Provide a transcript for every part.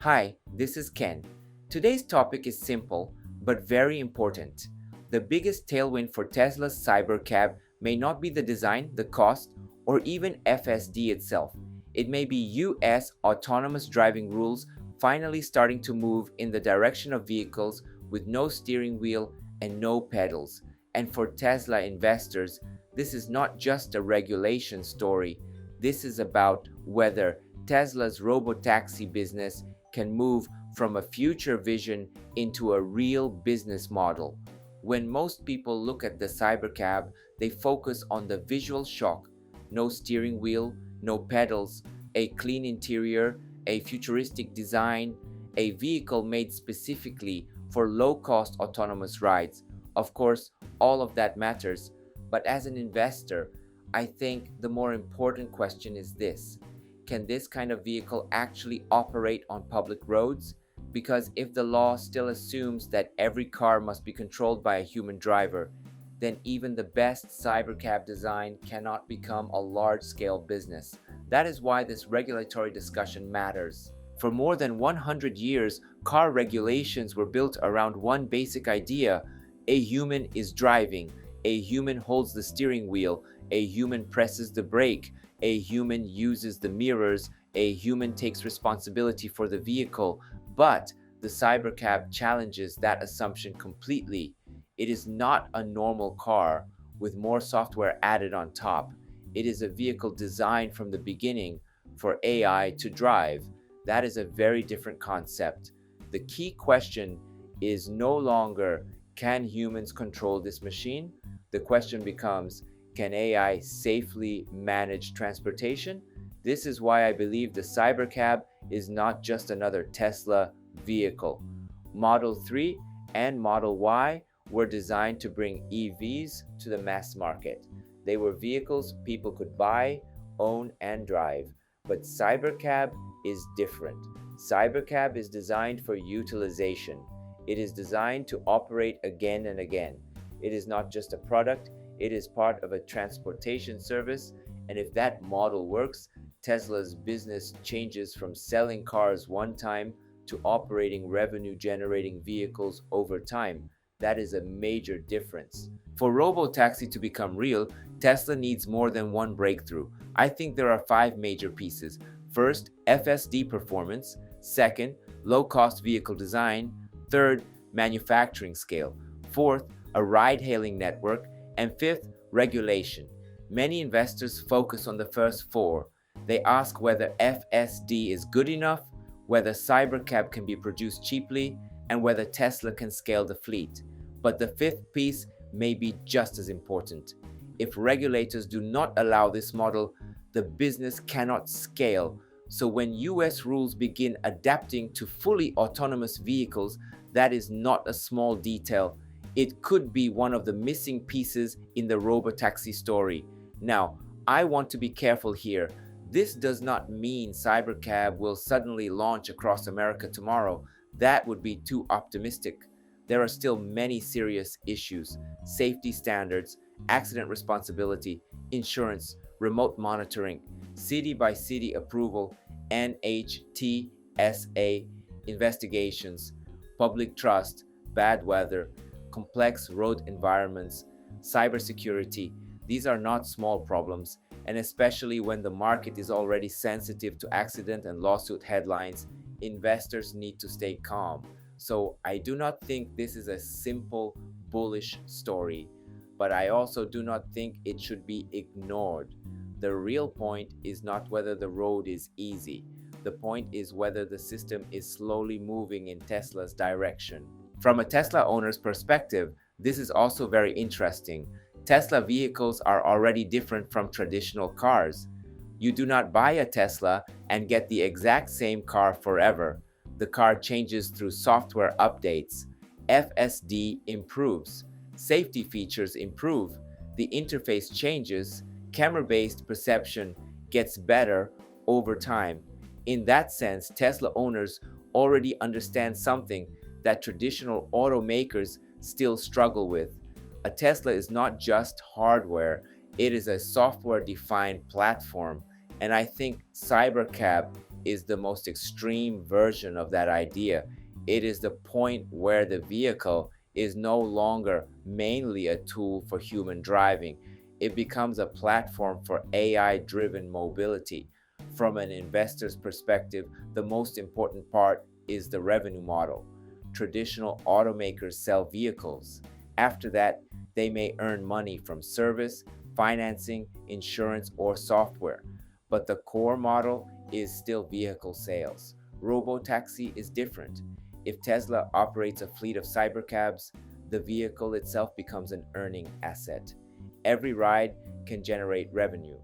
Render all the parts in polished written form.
Hi, this is Ken. Today's topic is simple but very important. The biggest tailwind for Tesla's Cybercab may not be the design, the cost, or even FSD itself. It may be US autonomous driving rules finally starting to move in the direction of vehicles with no steering wheel and no pedals. And for Tesla investors, this is not just a regulation story. This is about whether Tesla's Robotaxi business can move from a future vision into a real business model. When most people look at the Cybercab, they focus on the visual shock: no steering wheel, no pedals, a clean interior, a futuristic design, a vehicle made specifically for low-cost autonomous rides. Of course, all of that matters, but as an investor, I think the more important question is this: can this kind of vehicle actually operate on public roads? Because if the law still assumes that every car must be controlled by a human driver, then even the best Cybercab design cannot become a large-scale business. That is why this regulatory discussion matters. For more than 100 years, car regulations were built around one basic idea: a human is driving, a human holds the steering wheel, a human presses the brake, a human uses the mirrors, a human takes responsibility for the vehicle. But the Cybercab challenges that assumption completely. It is not a normal car with more software added on top. It is a vehicle designed from the beginning for AI to drive. That is a very different concept. The key question is no longer, can humans control this machine? The question becomes, can AI safely manage transportation? This is why I believe the Cybercab is not just another Tesla vehicle. Model 3 and Model Y were designed to bring EVs to the mass market. They were vehicles people could buy, own, and drive. But Cybercab is different. Cybercab is designed for utilization. It is designed to operate again and again. It is not just a product, it is part of a transportation service, and if that model works, Tesla's business changes from selling cars one time to operating revenue-generating vehicles over time. That is a major difference. For Robotaxi to become real, Tesla needs more than one breakthrough. I think there are 5 major pieces. First, FSD performance. Second, low-cost vehicle design. Third, manufacturing scale. Fourth, a ride-hailing network. And fifth, regulation. Many investors focus on the first 4. They ask whether FSD is good enough, whether Cybercab can be produced cheaply, and whether Tesla can scale the fleet. But the 5th piece may be just as important. If regulators do not allow this model, the business cannot scale. So when US rules begin adapting to fully autonomous vehicles, that is not a small detail. It could be one of the missing pieces in the Robotaxi story. Now, I want to be careful here. This does not mean Cybercab will suddenly launch across America tomorrow. That would be too optimistic. There are still many serious issues: safety standards, accident responsibility, insurance, remote monitoring, city-by-city approval, NHTSA investigations, public trust, bad weather, complex road environments, cybersecurity. These are not small problems, and especially when the market is already sensitive to accident and lawsuit headlines, investors need to stay calm. So I do not think this is a simple, bullish story, but I also do not think it should be ignored. The real point is not whether the road is easy. The point is whether the system is slowly moving in Tesla's direction. From a Tesla owner's perspective, this is also very interesting. Tesla vehicles are already different from traditional cars. You do not buy a Tesla and get the exact same car forever. The car changes through software updates. FSD improves. Safety features improve. The interface changes. Camera-based perception gets better over time. In that sense, Tesla owners already understand something that traditional automakers still struggle with. A Tesla is not just hardware, it is a software-defined platform, and I think Cybercab is the most extreme version of that idea. It is the point where the vehicle is no longer mainly a tool for human driving. It becomes a platform for AI-driven mobility. From an investor's perspective, the most important part is the revenue model. Traditional automakers sell vehicles. After that, they may earn money from service, financing, insurance, or software. But the core model is still vehicle sales. Robotaxi is different. If Tesla operates a fleet of cybercabs, the vehicle itself becomes an earning asset. Every ride can generate revenue.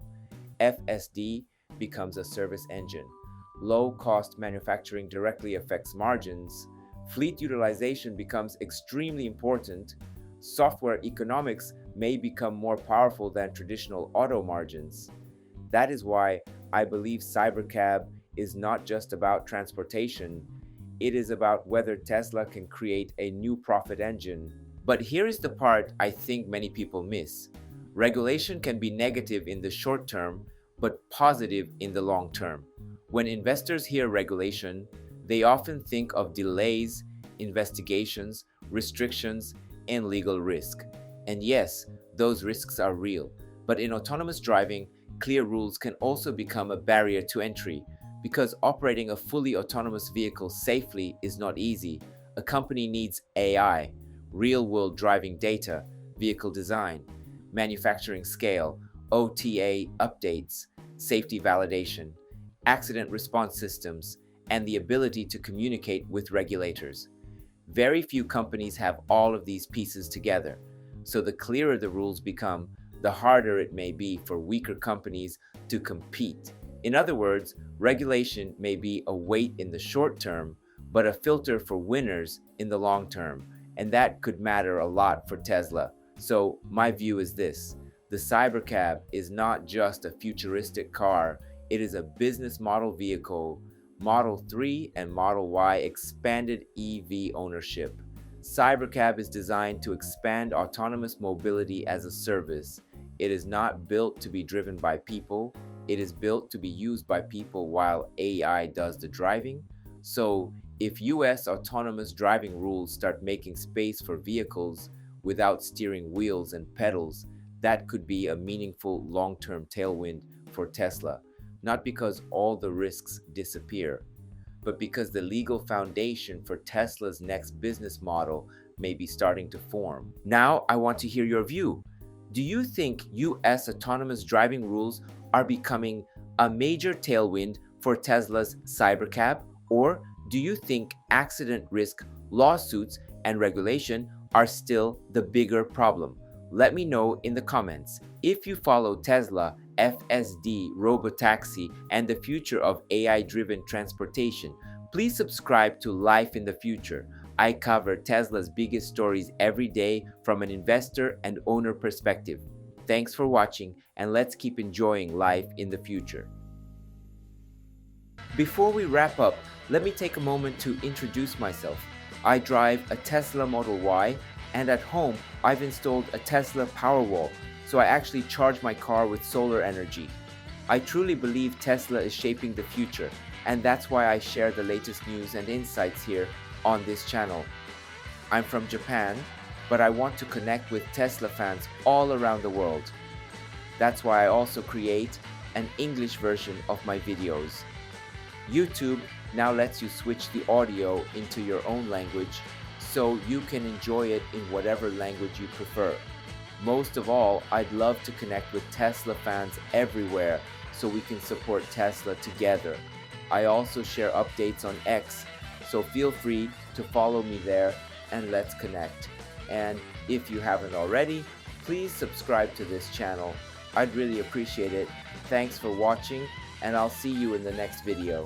FSD becomes a service engine. Low-cost manufacturing directly affects margins. Fleet utilization becomes extremely important. Software economics may become more powerful than traditional auto margins. That is why I believe Cybercab is not just about transportation. It is about whether Tesla can create a new profit engine. But here is the part I think many people miss. Regulation can be negative in the short term, but positive in the long term. When investors hear regulation, they often think of delays, investigations, restrictions, and legal risk. And yes, those risks are real. But in autonomous driving, clear rules can also become a barrier to entry. Because operating a fully autonomous vehicle safely is not easy, a company needs AI, real-world driving data, vehicle design, manufacturing scale, OTA updates, safety validation, accident response systems, and the ability to communicate with regulators. Very few companies have all of these pieces together, so the clearer the rules become, the harder it may be for weaker companies to compete. In other words, regulation may be a weight in the short term, but a filter for winners in the long term, and that could matter a lot for Tesla. So my view is this: the Cybercab is not just a futuristic car, it is a business model vehicle. Model 3 and Model Y expanded EV ownership. Cybercab is designed to expand autonomous mobility as a service. It is not built to be driven by people. It is built to be used by people while AI does the driving. So, if US autonomous driving rules start making space for vehicles without steering wheels and pedals, that could be a meaningful long-term tailwind for Tesla. Not because all the risks disappear, but because the legal foundation for Tesla's next business model may be starting to form. Now, I want to hear your view. Do you think US autonomous driving rules are becoming a major tailwind for Tesla's Cybercab? Or do you think accident risk, lawsuits, and regulation are still the bigger problem? Let me know in the comments. If you follow Tesla, FSD, Robotaxi, and the future of AI-driven transportation, please subscribe to Life in the Future. I cover Tesla's biggest stories every day from an investor and owner perspective. Thanks for watching, and let's keep enjoying life in the future. Before we wrap up, let me take a moment to introduce myself. I drive a Tesla Model Y, and at home, I've installed a Tesla Powerwall, so I actually charge my car with solar energy. I truly believe Tesla is shaping the future, and that's why I share the latest news and insights here on this channel. I'm from Japan, but I want to connect with Tesla fans all around the world. That's why I also create an English version of my videos. YouTube now lets you switch the audio into your own language, so you can enjoy it in whatever language you prefer. Most of all, I'd love to connect with Tesla fans everywhere so we can support Tesla together. I also share updates on X, so feel free to follow me there and let's connect. And if you haven't already, please subscribe to this channel. I'd really appreciate it. Thanks for watching, and I'll see you in the next video.